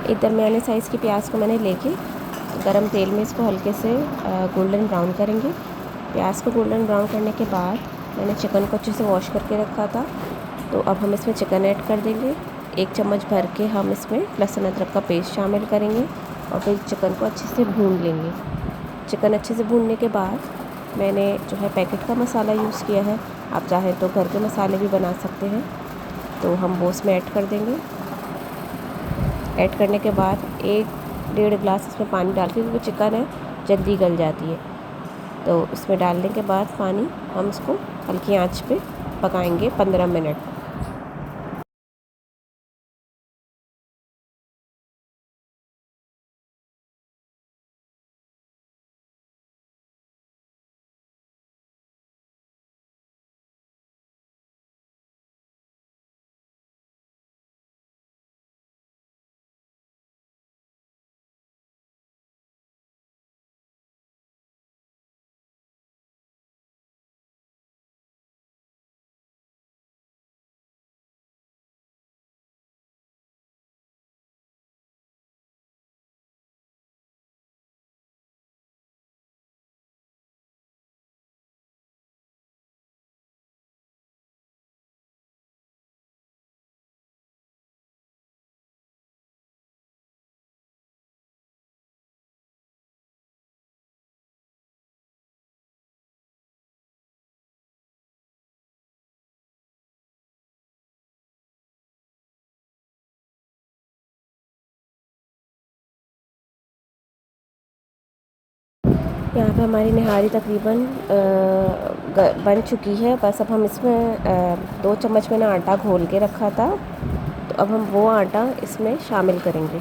एक दरमियाने साइज़ की प्याज को मैंने लेके गरम तेल में इसको हल्के से गोल्डन ब्राउन करेंगे। प्याज को गोल्डन ब्राउन करने के बाद मैंने चिकन को अच्छे से वॉश करके रखा था, तो अब हम इसमें चिकन ऐड कर देंगे। 1 चम्मच भर के हम इसमें लहसुन अदरक का पेस्ट शामिल करेंगे और फिर चिकन को अच्छे से भून लेंगे। चिकन अच्छे से भूनने के बाद मैंने जो है पैकेट का मसाला यूज़ किया है, आप चाहें तो घर के मसाले भी बना सकते हैं, तो हम वो इसमें ऐड कर देंगे। ऐड करने के बाद 1-1.5 गिलास इसमें पानी डाल के, क्योंकि चिकन है जल्दी गल जाती है, तो इसमें डालने के बाद पानी हम इसको हल्की आंच पे पकाएंगे 15 मिनट। यहाँ पे हमारी निहारी तकरीबन बन चुकी है। बस अब हम इसमें 2 चम्मच मैंने आटा घोल के रखा था, तो अब हम वो आटा इसमें शामिल करेंगे।